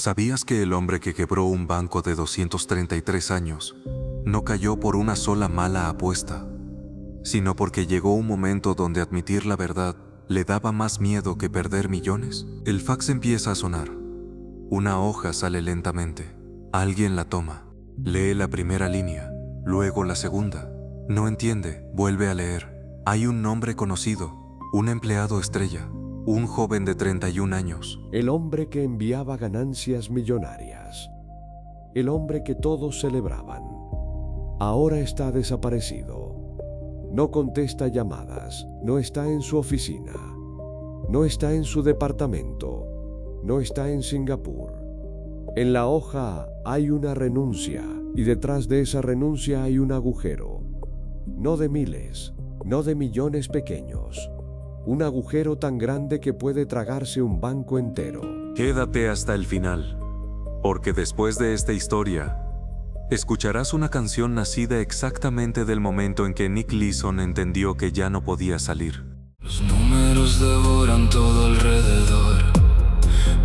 ¿Sabías que el hombre que quebró un banco de 233 años no cayó por una sola mala apuesta, sino porque llegó un momento donde admitir la verdad le daba más miedo que perder millones? El fax empieza a sonar. Una hoja sale lentamente. Alguien la toma. Lee la primera línea, luego la segunda. No entiende, vuelve a leer. Hay un nombre conocido, un empleado estrella, un joven de 31 años. El hombre que enviaba ganancias millonarias. El hombre que todos celebraban. Ahora está desaparecido. No contesta llamadas, no está en su oficina, no está en su departamento, no está en Singapur. En la hoja hay una renuncia y detrás de esa renuncia hay un agujero. No de miles, no de millones pequeños. Un agujero tan grande que puede tragarse un banco entero. Quédate hasta el final, porque después de esta historia, escucharás una canción nacida exactamente del momento en que Nick Leeson entendió que ya no podía salir. Los números devoran todo alrededor.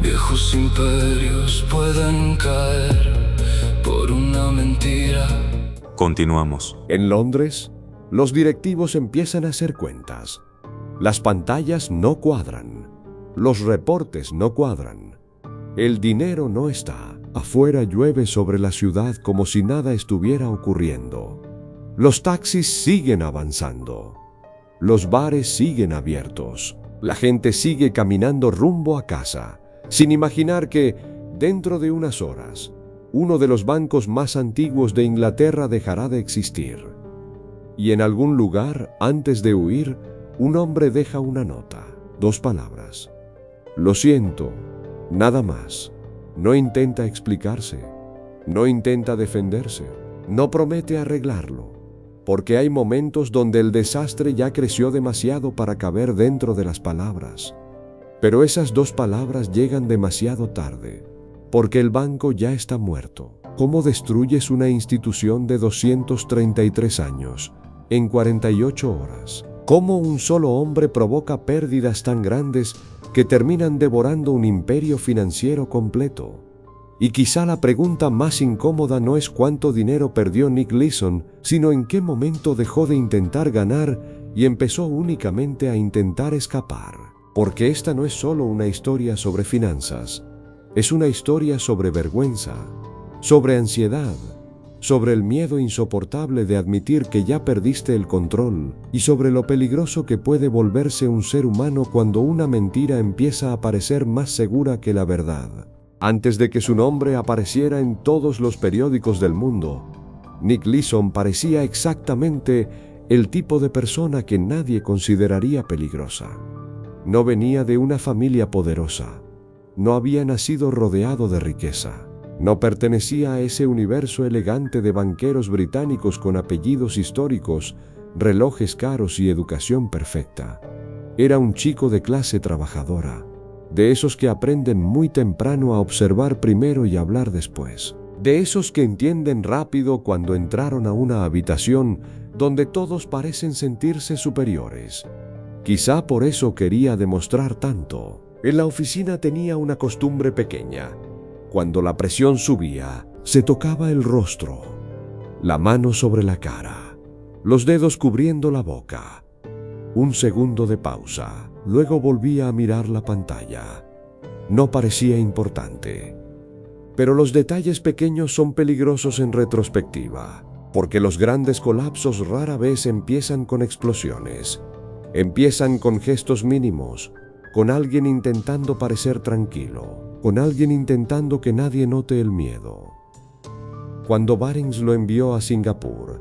Viejos imperios pueden caer por una mentira. Continuamos. En Londres, los directivos empiezan a hacer cuentas. Las pantallas no cuadran. Los reportes no cuadran. El dinero no está. Afuera llueve sobre la ciudad como si nada estuviera ocurriendo. Los taxis siguen avanzando. Los bares siguen abiertos. La gente sigue caminando rumbo a casa, sin imaginar que, dentro de unas horas, uno de los bancos más antiguos de Inglaterra dejará de existir. Y en algún lugar, antes de huir, un hombre deja una nota, 2 palabras. Lo siento, nada más. No intenta explicarse, no intenta defenderse, no promete arreglarlo, porque hay momentos donde el desastre ya creció demasiado para caber dentro de las palabras. Pero esas 2 palabras llegan demasiado tarde, porque el banco ya está muerto. ¿Cómo destruyes una institución de 233 años en 48 horas? ¿Cómo un solo hombre provoca pérdidas tan grandes que terminan devorando un imperio financiero completo? Y quizá la pregunta más incómoda no es cuánto dinero perdió Nick Leeson, sino en qué momento dejó de intentar ganar y empezó únicamente a intentar escapar. Porque esta no es solo una historia sobre finanzas, es una historia sobre vergüenza, sobre ansiedad, sobre el miedo insoportable de admitir que ya perdiste el control y sobre lo peligroso que puede volverse un ser humano cuando una mentira empieza a parecer más segura que la verdad. Antes de que su nombre apareciera en todos los periódicos del mundo, Nick Leeson parecía exactamente el tipo de persona que nadie consideraría peligrosa. No venía de una familia poderosa, no había nacido rodeado de riqueza. No pertenecía a ese universo elegante de banqueros británicos con apellidos históricos, relojes caros y educación perfecta. Era un chico de clase trabajadora, de esos que aprenden muy temprano a observar primero y hablar después. De esos que entienden rápido cuando entraron a una habitación donde todos parecen sentirse superiores. Quizá por eso quería demostrar tanto. En la oficina tenía una costumbre pequeña. Cuando la presión subía, se tocaba el rostro, la mano sobre la cara, los dedos cubriendo la boca. Un segundo de pausa, luego volvía a mirar la pantalla. No parecía importante. Pero los detalles pequeños son peligrosos en retrospectiva, porque los grandes colapsos rara vez empiezan con explosiones. Empiezan con gestos mínimos, con alguien intentando parecer tranquilo, con alguien intentando que nadie note el miedo. Cuando Barings lo envió a Singapur,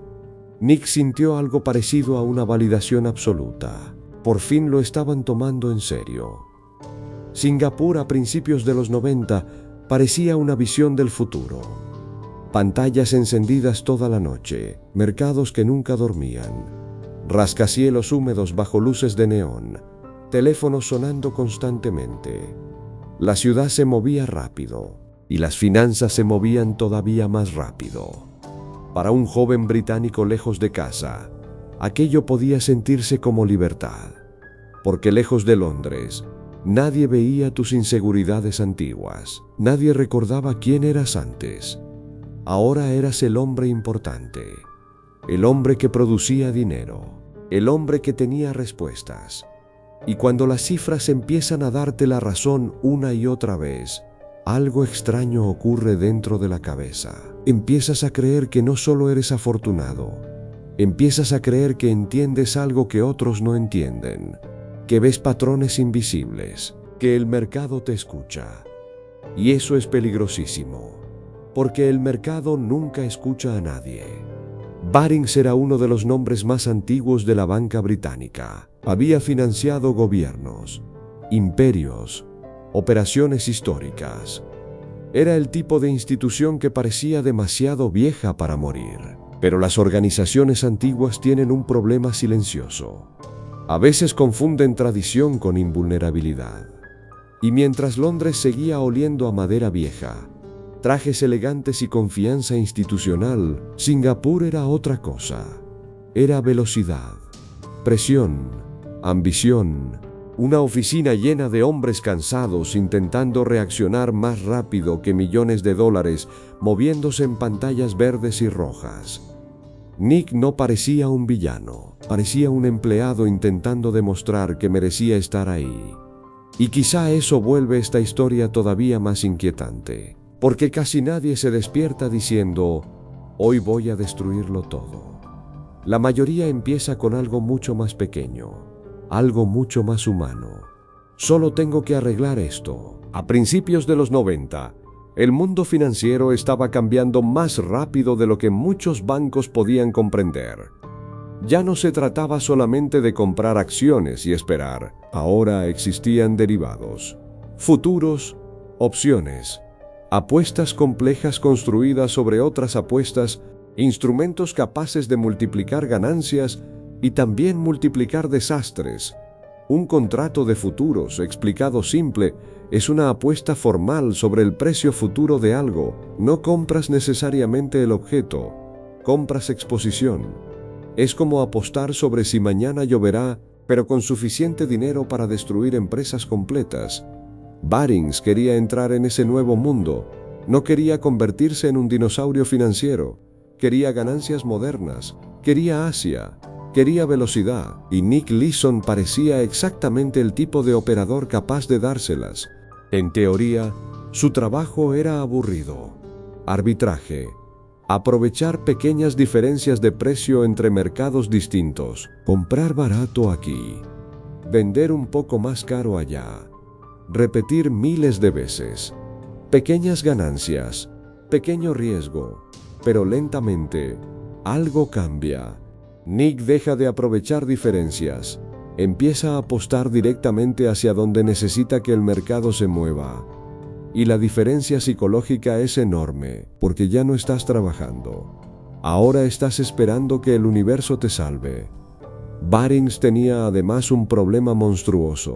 Nick sintió algo parecido a una validación absoluta. Por fin lo estaban tomando en serio. Singapur a principios de los 90 parecía una visión del futuro. Pantallas encendidas toda la noche, mercados que nunca dormían, rascacielos húmedos bajo luces de neón, teléfonos sonando constantemente. La ciudad se movía rápido y las finanzas se movían todavía más rápido. Para un joven británico lejos de casa, aquello podía sentirse como libertad, porque lejos de Londres, Nadie veía tus inseguridades antiguas. Nadie recordaba quién eras antes. Ahora eras el hombre importante. El hombre que producía dinero. El hombre que tenía respuestas. Y cuando las cifras empiezan a darte la razón una y otra vez, algo extraño ocurre dentro de la cabeza. Empiezas a creer que no solo eres afortunado. Empiezas a creer que entiendes algo que otros no entienden. Que ves patrones invisibles, que el mercado te escucha. Y eso es peligrosísimo, porque el mercado nunca escucha a nadie. Barings era uno de los nombres más antiguos de la banca británica. Había financiado gobiernos, imperios, operaciones históricas. Era el tipo de institución que parecía demasiado vieja para morir. Pero las organizaciones antiguas tienen un problema silencioso. A veces confunden tradición con invulnerabilidad. Y mientras Londres seguía oliendo a madera vieja, trajes elegantes y confianza institucional, Singapur era otra cosa. Era velocidad, presión, ambición, una oficina llena de hombres cansados intentando reaccionar más rápido que millones de dólares moviéndose en pantallas verdes y rojas. Nick no parecía un villano, parecía un empleado intentando demostrar que merecía estar ahí. Y quizá eso vuelve esta historia todavía más inquietante, porque casi nadie se despierta diciendo, hoy voy a destruirlo todo. La mayoría empieza con algo mucho más pequeño, algo mucho más humano. Solo tengo que arreglar esto. A principios de los 90, el mundo financiero estaba cambiando más rápido de lo que muchos bancos podían comprender. Ya no se trataba solamente de comprar acciones y esperar. Ahora existían derivados, futuros, opciones, apuestas complejas construidas sobre otras apuestas, instrumentos capaces de multiplicar ganancias y también multiplicar desastres. Un contrato de futuros, explicado simple, es una apuesta formal sobre el precio futuro de algo. No compras necesariamente el objeto, compras exposición. Es como apostar sobre si mañana lloverá, pero con suficiente dinero para destruir empresas completas. Barings quería entrar en ese nuevo mundo. No quería convertirse en un dinosaurio financiero. Quería ganancias modernas. Quería Asia. Quería velocidad. Y Nick Leeson parecía exactamente el tipo de operador capaz de dárselas. En teoría, su trabajo era aburrido. Arbitraje. Aprovechar pequeñas diferencias de precio entre mercados distintos. Comprar barato aquí. Vender un poco más caro allá. Repetir miles de veces. Pequeñas ganancias. Pequeño riesgo. Pero lentamente, algo cambia. Nick deja de aprovechar diferencias. Empieza a apostar directamente hacia donde necesita que el mercado se mueva. Y la diferencia psicológica es enorme, porque ya no estás trabajando. Ahora estás esperando que el universo te salve. Barings tenía además un problema monstruoso.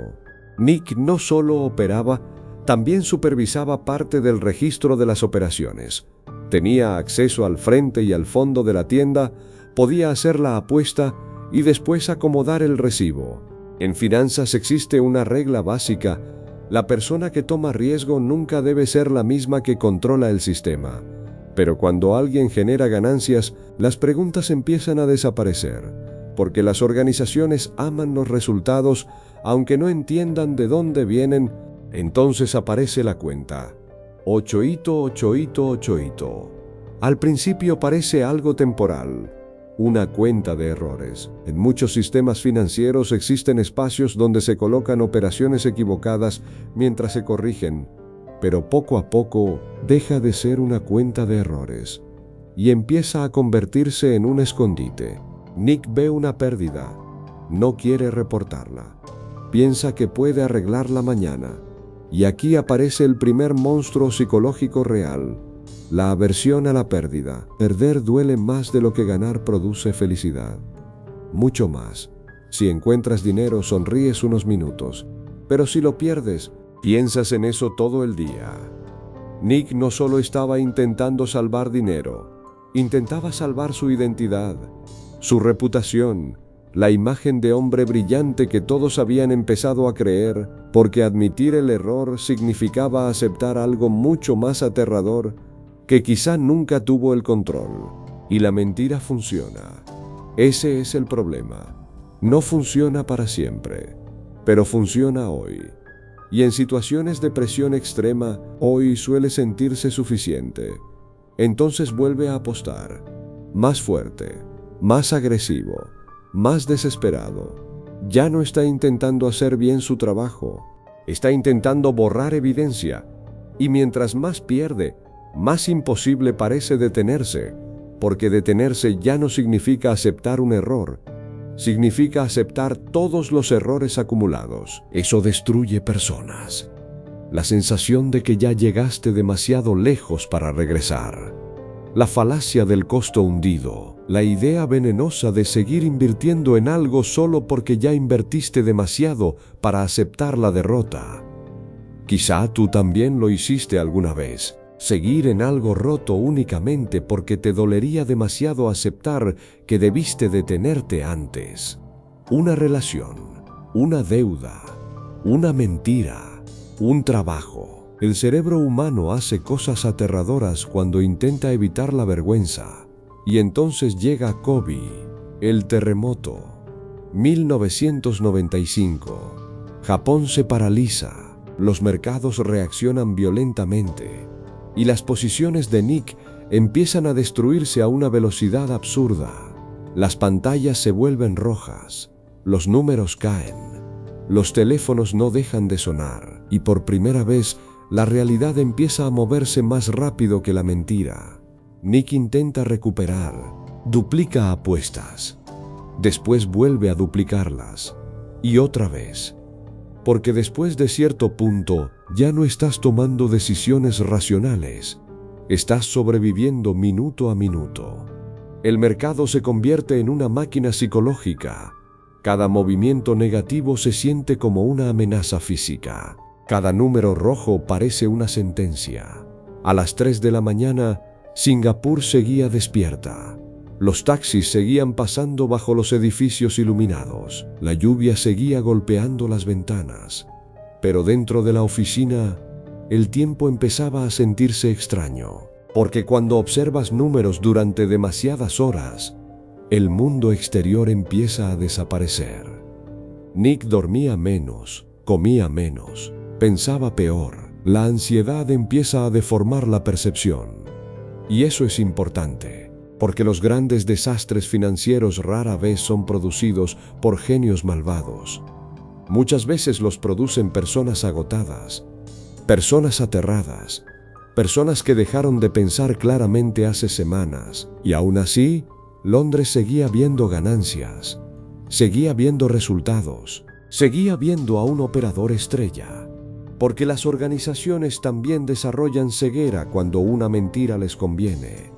Nick no solo operaba, también supervisaba parte del registro de las operaciones. Tenía acceso al frente y al fondo de la tienda, podía hacer la apuesta y después acomodar el recibo. En finanzas existe una regla básica: la persona que toma riesgo nunca debe ser la misma que controla el sistema. Pero cuando alguien genera ganancias, las preguntas empiezan a desaparecer, porque las organizaciones aman los resultados, aunque no entiendan de dónde vienen. Entonces aparece la cuenta. 8. Al principio parece algo temporal. Una cuenta de errores. En muchos sistemas financieros existen espacios donde se colocan operaciones equivocadas mientras se corrigen, pero poco a poco deja de ser una cuenta de errores y empieza a convertirse en un escondite. Nick ve una pérdida, no quiere reportarla, piensa que puede arreglarla mañana, y aquí aparece el primer monstruo psicológico real. La aversión a la pérdida. Perder duele más de lo que ganar produce felicidad. Mucho más. Si encuentras dinero, sonríes unos minutos. Pero si lo pierdes, piensas en eso todo el día. Nick no solo estaba intentando salvar dinero, intentaba salvar su identidad, su reputación, la imagen de hombre brillante que todos habían empezado a creer. porque admitir el error significaba aceptar algo mucho más aterrador que quizá nunca tuvo el control. Y la mentira funciona. Ese es el problema. No funciona para siempre, pero funciona hoy. Y en situaciones de presión extrema, hoy suele sentirse suficiente. Entonces vuelve a apostar. Más fuerte, más agresivo, más desesperado. Ya no está intentando hacer bien su trabajo. Está intentando borrar evidencia. Y mientras más pierde, más imposible parece detenerse, porque detenerse ya no significa aceptar un error. Significa aceptar todos los errores acumulados. Eso destruye personas. La sensación de que ya llegaste demasiado lejos para regresar. La falacia del costo hundido. La idea venenosa de seguir invirtiendo en algo solo porque ya invertiste demasiado para aceptar la derrota. Quizá tú también lo hiciste alguna vez. Seguir en algo roto únicamente porque te dolería demasiado aceptar que debiste detenerte antes. Una relación, una deuda, una mentira, un trabajo. El cerebro humano hace cosas aterradoras cuando intenta evitar la vergüenza. Y entonces llega Kobe, el terremoto. 1995. Japón se paraliza. Los mercados reaccionan violentamente. Y las posiciones de Nick empiezan a destruirse a una velocidad absurda. Las pantallas se vuelven rojas, los números caen, los teléfonos no dejan de sonar, y por primera vez la realidad empieza a moverse más rápido que la mentira. Nick intenta recuperar, duplica apuestas, después vuelve a duplicarlas, y otra vez. Porque después de cierto punto, ya no estás tomando decisiones racionales. Estás sobreviviendo minuto a minuto. El mercado se convierte en una máquina psicológica. Cada movimiento negativo se siente como una amenaza física. Cada número rojo parece una sentencia. A las 3 de la mañana, Singapur seguía despierta. Los taxis seguían pasando bajo los edificios iluminados. La lluvia seguía golpeando las ventanas. Pero dentro de la oficina, el tiempo empezaba a sentirse extraño. Porque cuando observas números durante demasiadas horas, el mundo exterior empieza a desaparecer. Nick dormía menos, comía menos, pensaba peor. La ansiedad empieza a deformar la percepción. Y eso es importante. Porque los grandes desastres financieros rara vez son producidos por genios malvados. Muchas veces los producen personas agotadas, personas aterradas, personas que dejaron de pensar claramente hace semanas. Y aún así, Londres seguía viendo ganancias, seguía viendo resultados, seguía viendo a un operador estrella. Porque las organizaciones también desarrollan ceguera cuando una mentira les conviene.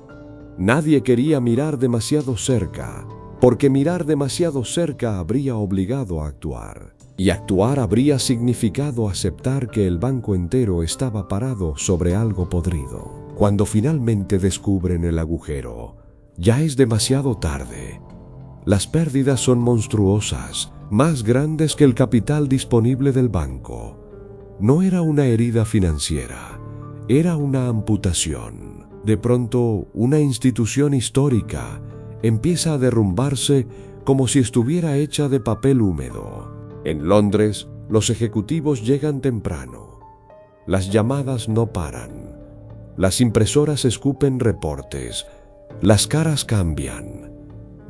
Nadie quería mirar demasiado cerca, porque mirar demasiado cerca habría obligado a actuar. Y actuar habría significado aceptar que el banco entero estaba parado sobre algo podrido. Cuando finalmente descubren el agujero, ya es demasiado tarde. Las pérdidas son monstruosas, más grandes que el capital disponible del banco. No era una herida financiera, era una amputación. De pronto, una institución histórica empieza a derrumbarse como si estuviera hecha de papel húmedo. En Londres, los ejecutivos llegan temprano. Las llamadas no paran. Las impresoras escupen reportes. Las caras cambian.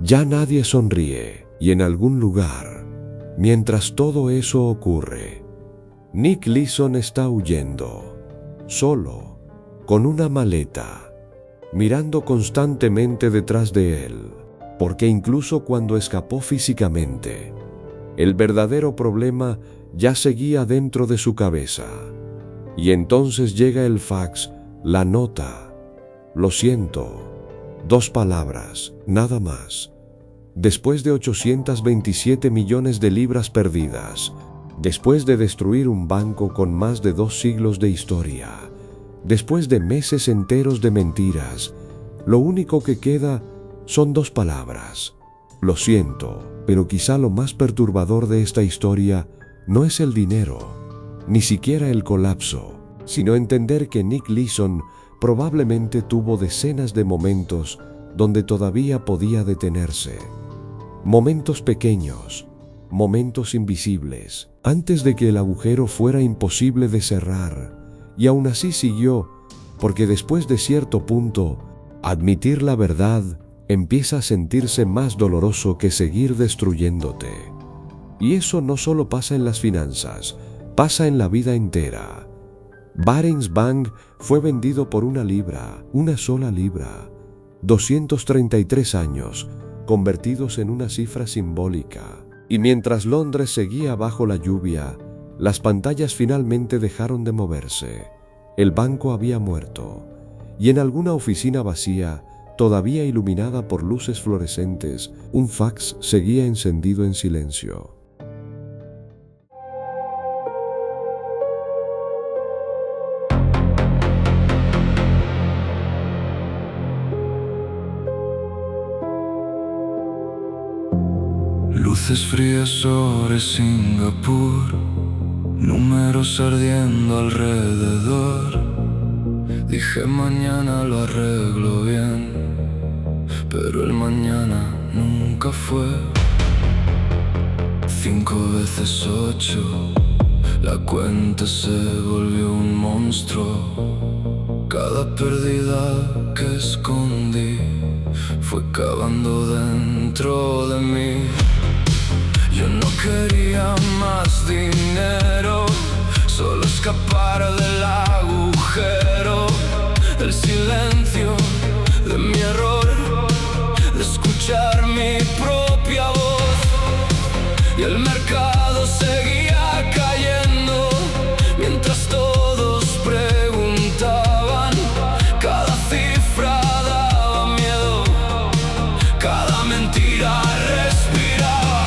Ya nadie sonríe. Y en algún lugar, mientras todo eso ocurre, Nick Leeson está huyendo, solo, con una maleta, mirando constantemente detrás de él, porque incluso cuando escapó físicamente, el verdadero problema ya seguía dentro de su cabeza. Y entonces llega el fax, la nota. Lo siento. 2 palabras, nada más. Después de 827 millones de libras perdidas, después de destruir un banco con más de 2 siglos de historia, después de meses enteros de mentiras, lo único que queda son 2 palabras. Lo siento, pero quizá lo más perturbador de esta historia no es el dinero, ni siquiera el colapso, sino entender que Nick Leeson probablemente tuvo decenas de momentos donde todavía podía detenerse. Momentos pequeños, momentos invisibles, antes de que el agujero fuera imposible de cerrar, y aún así siguió, porque después de cierto punto, admitir la verdad empieza a sentirse más doloroso que seguir destruyéndote. Y eso no solo pasa en las finanzas, pasa en la vida entera. Barings Bank fue vendido por $1, una sola libra. 233 años, convertidos en una cifra simbólica. Y mientras Londres seguía bajo la lluvia, las pantallas finalmente dejaron de moverse. El banco había muerto, y en alguna oficina vacía, todavía iluminada por luces fluorescentes, un fax seguía encendido en silencio. Luces frías sobre Singapur, números ardiendo alrededor. Dije mañana lo arreglo bien, pero el mañana nunca fue. 5 veces 8, la cuenta se volvió un monstruo. Cada pérdida que escondí fue cavando dentro de mí. Yo no quería más dinero, solo escapar del agujero, del silencio, de mi error, de escuchar mi propia voz. Y el mercado seguía cayendo, mientras todos preguntaban. Cada cifra daba miedo, cada mentira respiraba.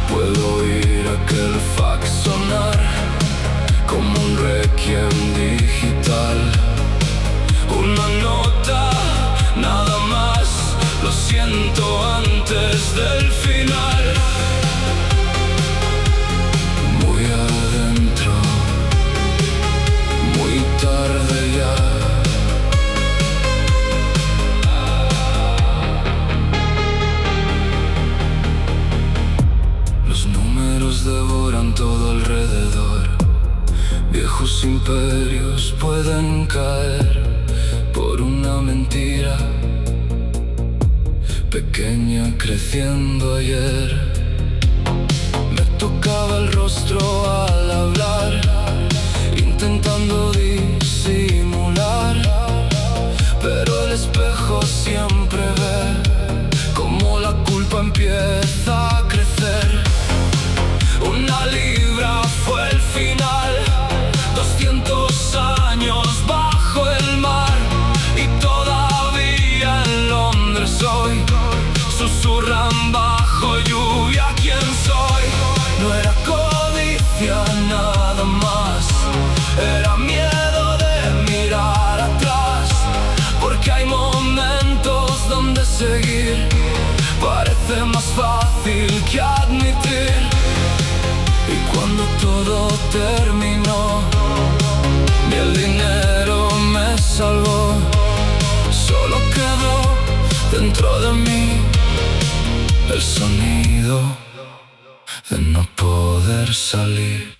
Puedo oír aquel fax sonar como un requiem digital. Una nota, nada más, lo siento antes del final. Muy adentro, muy tarde ya. Los números devoran todo alrededor. Viejos imperios pueden caer por una mentira pequeña creciendo ayer. Me tocaba el rostro al hablar, intentando disimular, pero el espejo siempre ve cómo la culpa empieza a crecer. Una libra fue el final, 200 años bajo el mar, y todavía en Londres hoy susurran bajo lluvia quién soy. No era codicia nada más, era miedo de mirar atrás, porque hay momentos donde seguir parece más fácil que admitir. Y cuando todo terminó, ni el dinero me salvó, solo quedó dentro de mí el sonido de no poder salir.